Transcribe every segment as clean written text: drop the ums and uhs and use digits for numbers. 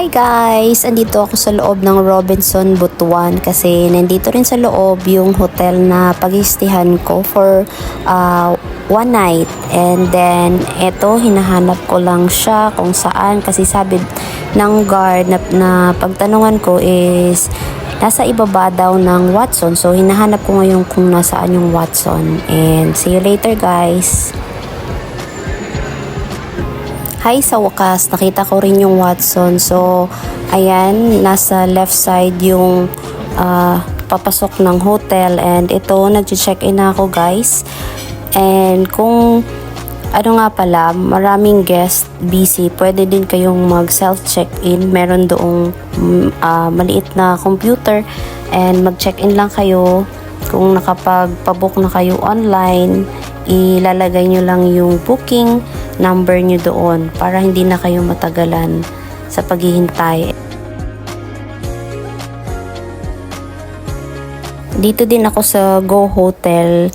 Hi guys! Andito ako sa loob ng Robinson Butuan kasi nandito rin sa loob yung hotel na pag-iistihan ko for one night. And then, eto, hinahanap ko lang siya kung saan kasi sabi ng guard na pagtanungan ko is nasa ibaba daw ng Watson. So, hinahanap ko ngayon kung nasaan yung Watson. And see you later guys! Hi, sa wakas, nakita ko rin yung Watson. So, ayan, nasa left side yung papasok ng hotel. And ito, nag-check-in na ako guys. And kung, ano nga pala, maraming guest busy, pwede din kayong mag-self-check-in. Meron doong maliit na computer. And mag-check-in lang kayo. Kung nakapag-pabook na kayo online, ilalagay nyo lang yung booking number nyo doon para hindi na kayo matagalan sa paghihintay. Dito din ako sa Go Hotel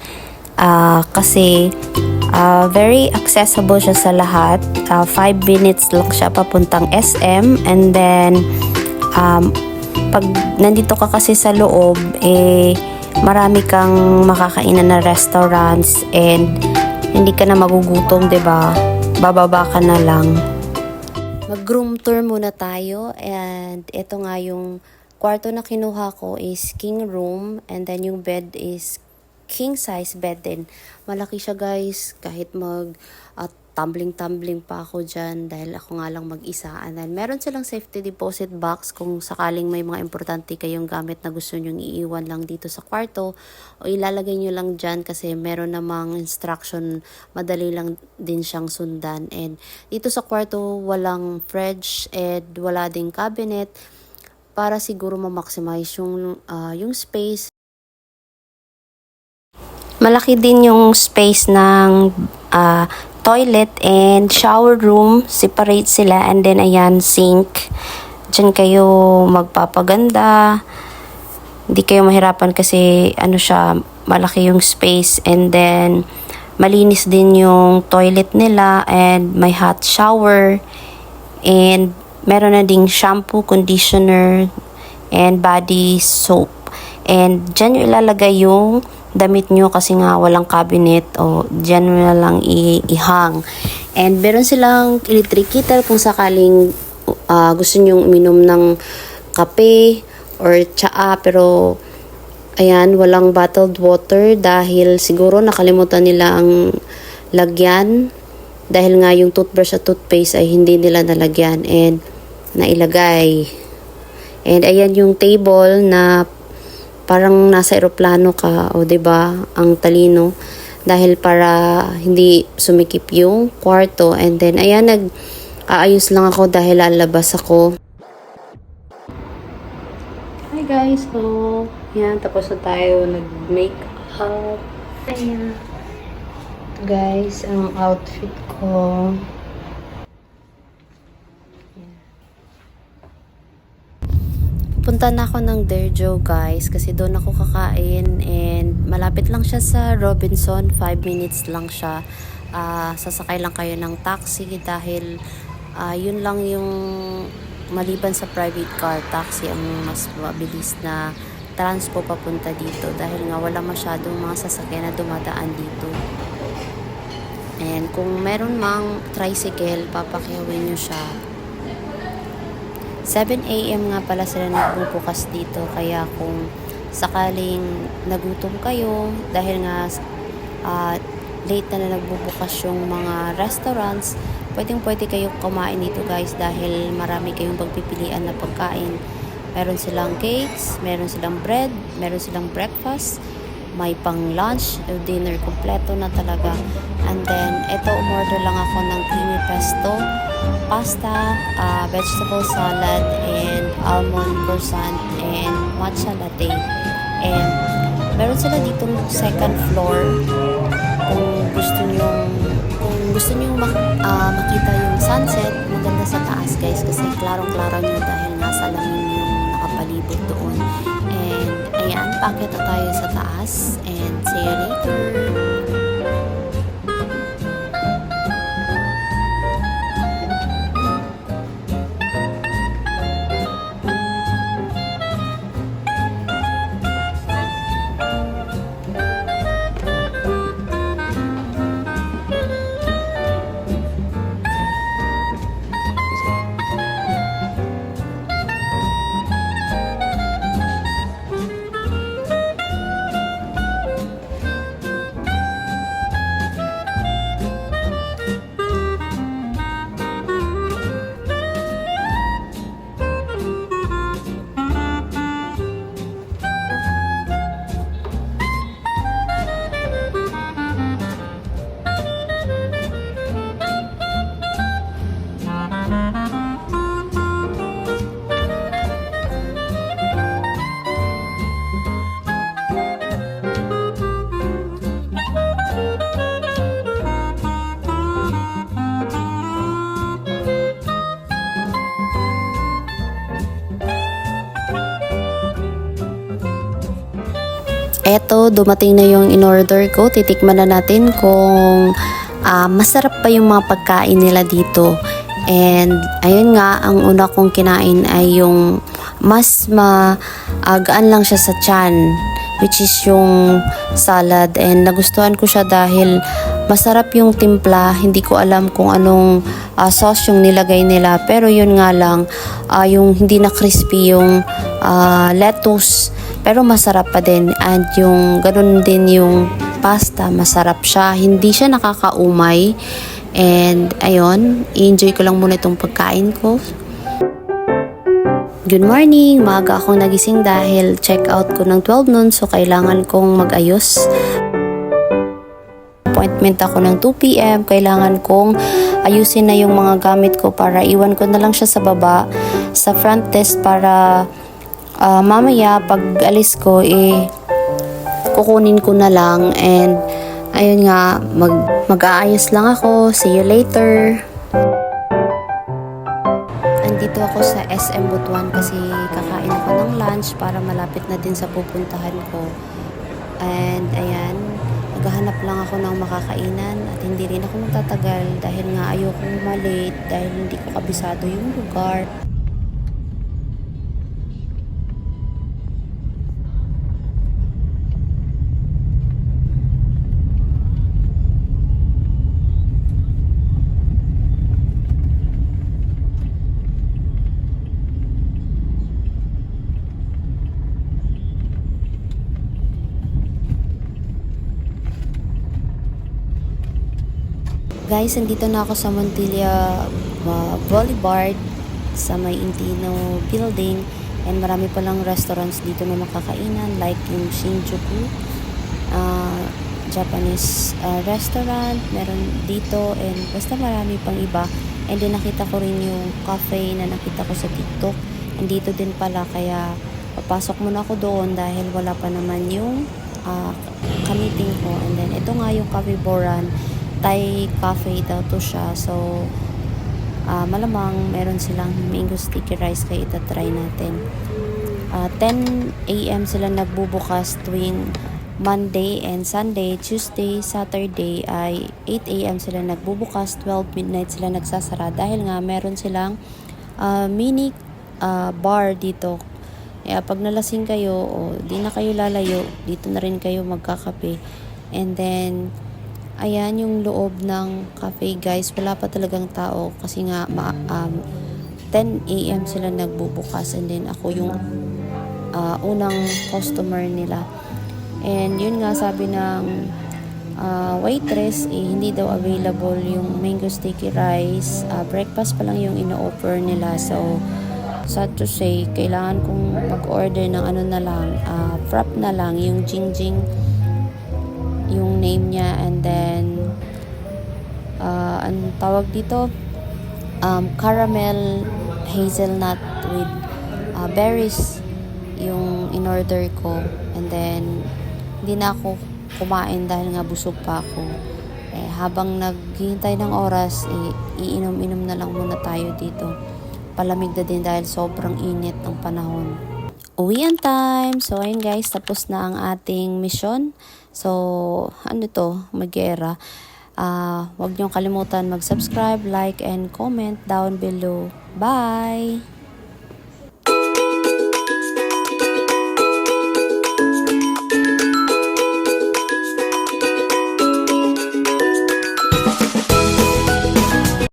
kasi very accessible siya sa lahat. 5 minutes lang siya papuntang SM, and then pag nandito ka kasi sa loob, marami kang makakainan na restaurants and hindi ka na magugutom, 'di ba? Bababa ka na lang. Mag-room tour muna tayo, and ito nga yung kwarto na kinuha ko is king room, and then yung bed is king size bed din. Malaki siya guys, kahit tumbling pa ako dyan dahil ako nga lang mag-isa. And then meron silang safety deposit box kung sakaling may mga importante kayong gamit na gusto nyong iiwan lang dito sa kwarto, o ilalagay nyo lang dyan kasi meron namang instruction, madali lang din siyang sundan. And dito sa kwarto walang fridge and wala ding cabinet para siguro ma-maximize yung space. Malaki din yung space ng toilet and shower room, separate sila, and then ayan, sink. Diyan kayo magpapaganda. Hindi kayo mahirapan kasi ano siya, malaki yung space, and then malinis din yung toilet nila, and may hot shower, and meron na ding shampoo, conditioner, and body soap. And dyan yung ilalagay yung damit nyo kasi nga walang cabinet, o dyan mo na lang ihang. And meron silang electric kettle kung sakaling gusto nyong uminom ng kape or tsaa, pero ayan, walang bottled water dahil siguro nakalimutan nila ang lagyan, dahil nga yung toothbrush at toothpaste ay hindi nila nalagyan and nailagay. And ayan yung table na parang nasa eroplano ka, o 'di ba? Ang talino dahil para hindi sumikip yung kwarto. And then ayan, nag-aayos lang ako dahil lalabas ako. Hi guys, so yan, tapos na tayo nag-make up. Ayan guys, ang outfit ko. Punta na ako ng Derjo guys kasi doon ako kakain, and malapit lang siya sa Robinson, 5 minutes lang siya. Sasakay lang kayo ng taxi dahil yun lang yung, maliban sa private car, taxi ang mas mabilis na transpo papunta dito dahil nga wala masyadong mga sasakyan na dumadaan dito. And kung meron mang tricycle, papakyawin nyo siya. 7 AM nga pala sila nagbubukas dito, kaya kung sakaling nagutom kayo dahil nga late na nagbubukas yung mga restaurants, pwede kayo kumain dito guys dahil marami kayong pagpipilian na pagkain. Meron silang cakes, meron silang bread, meron silang breakfast, may pang lunch, dinner, kompleto na talaga. And then eto, umorder lang ako ng creamy pesto, pasta, vegetable salad, and almond croissant, and matcha latte. And meron sila ditong second floor kung gusto nyo makita yung sunset. Maganda sa taas guys kasi klarong-klaro nyo dahil nasa lamin yung nakapalibot doon. And ayan, paakyat na tayo sa taas, and see you later. Eto, dumating na yung in-order ko. Titikman na natin kung masarap pa yung mga pagkain nila dito. And ayun nga, ang una kong kinain ay yung mas gaan lang siya sa tiyan, which is yung salad. And nagustuhan ko siya dahil masarap yung timpla. Hindi ko alam kung anong sauce yung nilagay nila. Pero yun nga lang, yung hindi na crispy yung lettuce. Pero masarap pa din. And yung ganun din yung pasta, masarap siya. Hindi siya nakakaumay. And ayun, i-enjoy ko lang muna itong pagkain ko. Good morning! Maaga akong nagising dahil check out ko ng 12 noon. So kailangan kong mag-ayos. Appointment ako ng 2 p.m. Kailangan kong ayusin na yung mga gamit ko para iwan ko na lang siya sa baba sa front desk para mamaya pag alis ko kukunin ko na lang. And ayun nga, mag-aayos lang ako. See you later. Andito ako sa SM Butuan kasi kakain ako ng lunch para malapit na din sa pupuntahan ko. And ayan, naghahanap lang ako ng makakainan at hindi rin ako magtatagal dahil nga ayokong malate dahil hindi ko kabisado yung lugar. Guys, andito na ako sa Montilla Boulevard sa may Intino building and marami palang restaurants dito na makakainan like yung Shinjuku Japanese restaurant meron dito and basta marami pang iba. And then nakita ko rin yung cafe na nakita ko sa TikTok and dito din pala kaya papasok muna ako doon dahil wala pa naman yung kamiting ko. And then ito nga yung Cafe Boran Thai cafe daw to siya. So, malamang meron silang mango sticky rice kaya itatry natin. 10 a.m. sila nagbubukas tuwing Monday and Sunday. Tuesday, Saturday ay 8 a.m. sila nagbubukas. 12 midnight sila nagsasara dahil nga meron silang mini bar dito. Kaya pag nalasing kayo o di na kayo lalayo, dito na rin kayo magkakape. And then, ayan yung loob ng cafe guys. Wala pa talagang tao kasi nga 10 a.m. sila nagbubukas and then ako yung unang customer nila. And yun nga sabi ng waitress hindi daw available yung mango sticky rice. Breakfast pa lang yung ino-offer nila. So sad to say, kailangan kong mag-order ng ano na lang, frap na lang, yung Jingjing yung name niya. And then ang tawag dito caramel hazelnut with berries yung in-order ko. And then hindi na ako kumain dahil nga busog pa ako. Habang naghihintay ng oras iinom-inom na lang muna tayo dito. Palamig na din dahil sobrang init ng panahon. Uwian time! So ayun guys, tapos na ang ating mission. So, ano to? Mag-era. Huwag niyong kalimutan mag-subscribe, like, and comment down below. Bye!